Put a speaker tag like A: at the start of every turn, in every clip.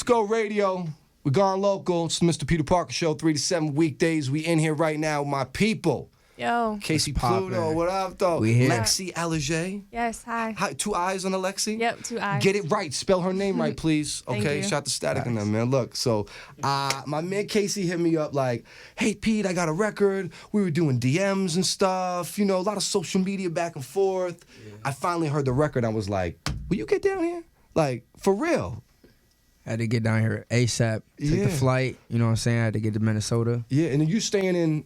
A: Let's go radio. We're gone local. It's the Mr. Peter Parker Show, 3 to 7 weekdays. We in here right now, my people.
B: Yo.
A: Kaycyy Pluto, what up, though?
C: We here.
A: Lexii Alijai.
B: Yes, hi.
A: Hi. 2 eyes on the Lexii?
B: Yep, 2 eyes.
A: Get it right. Spell her name right, please.
B: Thank
A: Okay,
B: you.
A: shout to Static in them, man. Look, so my man Kaycyy hit me up like, hey, Pete, I got a record. We were doing DMs and stuff, you know, a lot of social media back and forth. Yeah. I finally heard the record. I was like, will you get down here? Like, for real.
C: Had to get down here ASAP, take the flight, you know what I'm saying? I had to get to Minnesota.
A: Yeah, and you staying in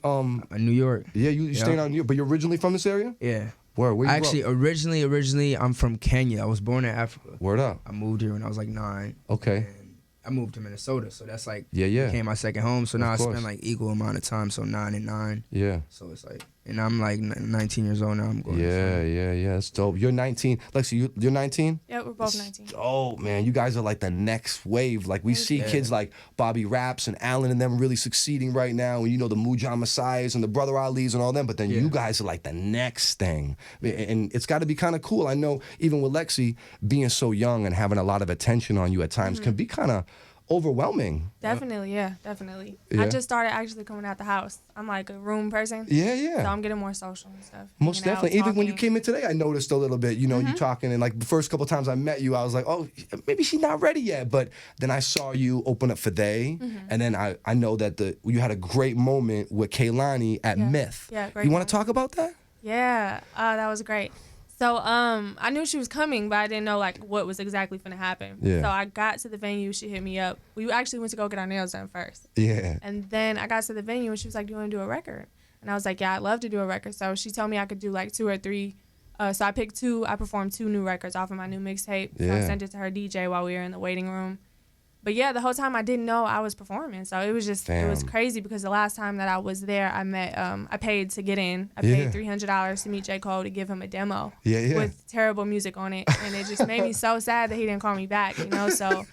C: New York.
A: Yeah, you staying out in New York, but you're originally from this area?
C: Yeah.
A: Where you
C: actually, originally, I'm from Kenya. I was born in Africa.
A: Word up.
C: I moved here when I was like 9.
A: Okay.
C: And I moved to Minnesota, so that's like
A: yeah.
C: became my second home. So now I spend like equal amount of time, so 9 and 9.
A: Yeah.
C: So it's like, and I'm like 19 years old now. I'm going.
A: Yeah. That's dope. You're 19. Lexii, you're 19?
B: Yeah, we're both 19.
A: Oh man, you guys are like the next wave. Like we see kids like Bobby Raps and Allen and them really succeeding right now, and you know the Mujan Messiahs and the Brother Ali's and all them. But then you guys are like the next thing, and it's got to be kind of cool. I know even with Lexii being so young and having a lot of attention on you at times can be kind of overwhelming.
B: Definitely, definitely.
A: Yeah.
B: I just started actually coming out the house. I'm like a room person.
A: Yeah.
B: So I'm getting more social and stuff.
A: Most definitely. Even when you came in today, I noticed a little bit, you know, you
B: Mm-hmm.
A: talking, and like the first couple times I met you, I was like, oh, maybe she's not ready yet. But then I saw you open up for Day,
B: Mm-hmm.
A: and then I know that you had a great moment with Kaylani at Myth.
B: Yeah, great
A: You want
B: moment.
A: to talk about that?
B: Yeah, that was great. So I knew she was coming, but I didn't know like what was exactly going to happen.
A: Yeah.
B: So I got to the venue. She hit me up. We actually went to go get our nails done first.
A: Yeah.
B: And then I got to the venue and she was like, do you want to do a record? And I was like, yeah, I'd love to do a record. So she told me I could do like 2 or 3. So I picked 2. I performed 2 new records off of my new mixtape. So I sent it to her DJ while we were in the waiting room. But yeah, the whole time I didn't know I was performing. So it was just, it was crazy because the last time that I was there, I met, I paid to get in. I paid $300 to meet J. Cole to give him a demo with terrible music on it. And it just made me so sad that he didn't call me back, you know? So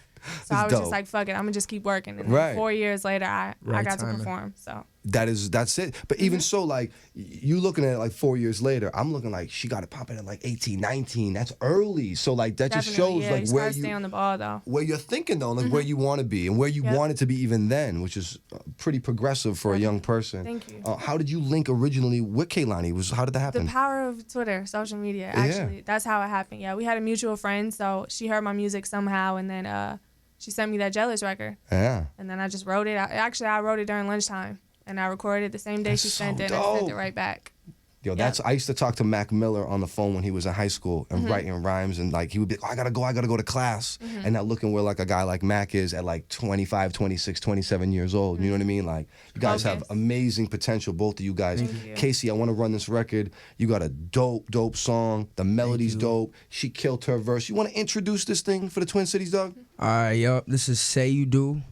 B: I was just like, fuck it, I'm gonna just keep working. And then 4 years later, I got to perform, so.
A: That's it. But even so, like, you looking at it like 4 years later, I'm looking like she got it popping at like 18, 19. That's early. So like that just shows like
B: you
A: where
B: stay on the ball though.
A: Where you're thinking though, like where you want to be and where you wanted to be even then, which is pretty progressive for a young person.
B: Thank you.
A: How did you link originally with Kaylani? How did that happen?
B: The power of Twitter, social media, actually. That's how it happened. Yeah, we had a mutual friend, so she heard my music somehow, and then she sent me that Jealous record. Yeah. And then I just wrote it. I wrote it during lunchtime. And I recorded it the same day she sent it, and I sent it right back.
A: Yo, I used to talk to Mac Miller on the phone when he was in high school and writing rhymes, and like he would be like, oh, I gotta go to class. And now looking where like a guy like Mac is at like 25, 26, 27 years old. You know what I mean? Like you guys have amazing potential, both of you guys. Kaycyy, I want to run this record. You got a dope song. The melody's dope. She killed her verse. You want to introduce this thing for the Twin Cities, Doug?
C: All right, yo, this is Say You Do,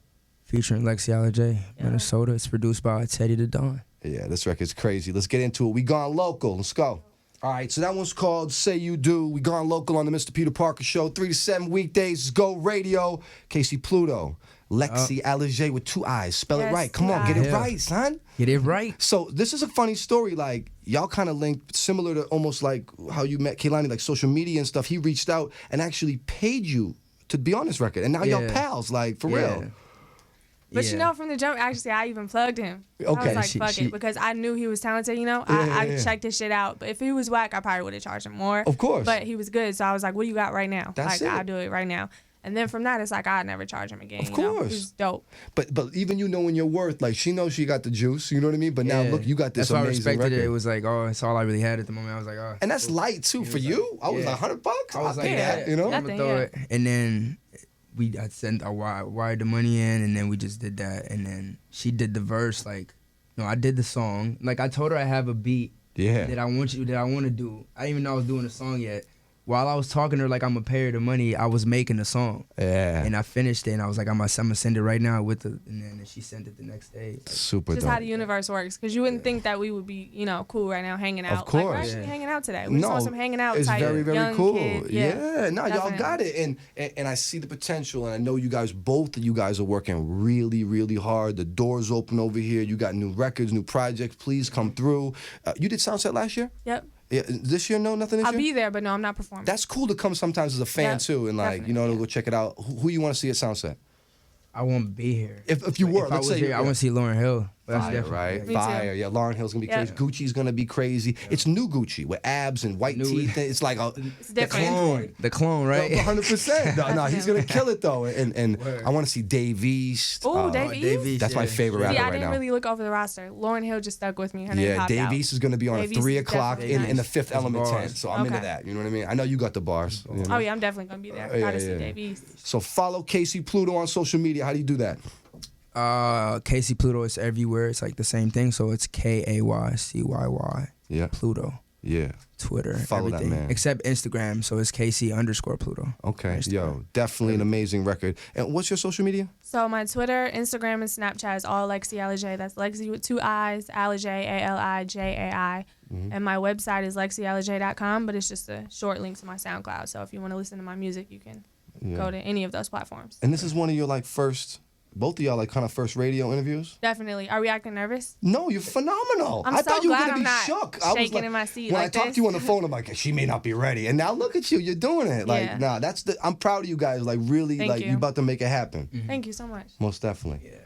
C: featuring Lexii Alijai, Minnesota. It's produced by Teddy the Don.
A: Yeah, this record's crazy. Let's get into it. We gone local. Let's go. All right, so that one's called Say You Do. We gone local on the Mr. Peter Parker Show. 3 to 7 weekdays. Go radio. Kaycyy Pluto Lexii Alijai with 2 eyes. Spell it right. Come on, get it right, son.
C: Get it right.
A: So this is a funny story. Like, y'all kind of linked similar to almost like how you met Kaylani, like social media and stuff. He reached out and actually paid you to be on this record. And now y'all pals, like, for real.
B: But you know, from the jump, actually, I even plugged him. I was like, fuck it, because I knew he was talented, you know? I checked his shit out. But if he was whack, I probably would have charged him more.
A: Of course.
B: But he was good, so I was like, what do you got right now?
A: That's
B: I'll do it right now. And then from that, it's like, I'd never charge him again.
A: Of course.
B: He's dope.
A: But even you knowing your worth, like, she knows she got the juice, you know what I mean? But now, look, you got this amazing
C: That's why I respected
A: record.
C: it. It was like, oh, it's all I really had at the moment. I was like, oh.
A: And that's light, too, for you. I was like, $100?
C: I was like,
A: that, you know?
C: I'm gonna throw it. And then I wired the money in, and then we just did that. And then she did the verse, like, no, I did the song. Like, I told her I have a beat that I want to do. I didn't even know I was doing a song yet. While I was talking to her like I'm gonna pay her the money, I was making the song. Yeah. And I finished it, and I was like, I'm gonna send it right now with the, and then she sent it the next day. Like,
A: super
B: just
A: dope.
B: How the universe works, because you wouldn't think that we would be, you know, cool right now, hanging out.
A: Of course.
B: Like, we're actually hanging out today. We just want some hanging out
A: it's
B: type
A: very, very
B: young
A: cool.
B: Kid.
A: No, y'all got it, and I see the potential, and I know you guys, both of you guys, are working really, really hard. The doors open over here. You got new records, new projects. Please come through. You did Soundset last year?
B: Yep.
A: Yeah, this year, no, nothing this year?
B: I'll be there, but no, I'm not performing.
A: That's cool to come sometimes as a fan, too, and like, you know, to go check it out. Who you want to see at Soundset?
C: I won't be here.
A: If you were,
C: if I
A: let's
C: was
A: say
C: here, I want to see Lauryn Hill. That's
A: Fire,
C: definitely-
A: right?
B: Me
A: Fire.
B: too.
A: Yeah, Lauryn Hill's gonna be crazy. Gucci's gonna be crazy. It's new Gucci with abs and white teeth. It's like a
B: It's different.
C: The clone, right?
A: 100%. No, he's gonna kill it though. And
C: Word.
A: I want to see Dave East.
B: Ooh, Dave East?
A: That's my favorite rapper
B: See, I
A: right
B: didn't
A: now.
B: really look over the roster. Lauryn Hill just stuck with me. Her name
A: Yeah,
B: popped
A: Dave
B: out.
A: East is gonna be on
B: Dave
A: at
B: East
A: 3
B: is
A: o'clock
B: definitely
A: in the
B: nice.
A: Fifth Element
C: bars.
A: tent. So I'm into
B: Okay.
A: that. You know what I mean? I know you got the bars. You know?
B: Oh yeah, I'm definitely gonna be there. Gotta see Dave East.
A: So follow Kaycyy Pluto on social media. How do you do that?
C: Kaycyy Pluto is everywhere. It's like the same thing. So it's KAYCYY.
A: Yeah.
C: Pluto.
A: Yeah.
C: Twitter.
A: Follow that
C: everything.
A: man.
C: Except Instagram. So it's Kaycyy_Pluto.
A: Okay.
C: Instagram.
A: Yo, definitely an amazing record. And what's your social media?
B: So my Twitter, Instagram, and Snapchat is all Lexii Alijai. That's Lexii with 2 I's, Alijai, ALIJAI. And my website is LexiiAlijai.com, but it's just a short link to my SoundCloud. So if you want to listen to my music, you can go to any of those platforms.
A: And this is one of your like first, both of y'all like kind of first radio interviews?
B: Definitely. Are we acting nervous?
A: No, you're phenomenal.
B: I'm
A: I
B: so
A: thought you were
B: glad
A: gonna
B: I'm
A: be
B: not
A: shook.
B: shaking in my seat
A: when
B: like
A: I talked
B: this.
A: to you on the phone, I'm like, she may not be ready. And now look at you, you're doing it. Like,
B: Yeah.
A: nah, I'm proud of you guys. Like, really,
B: Thank
A: like
B: you.
A: you about to make it happen.
B: Thank you so much.
A: Most definitely.
C: Yeah.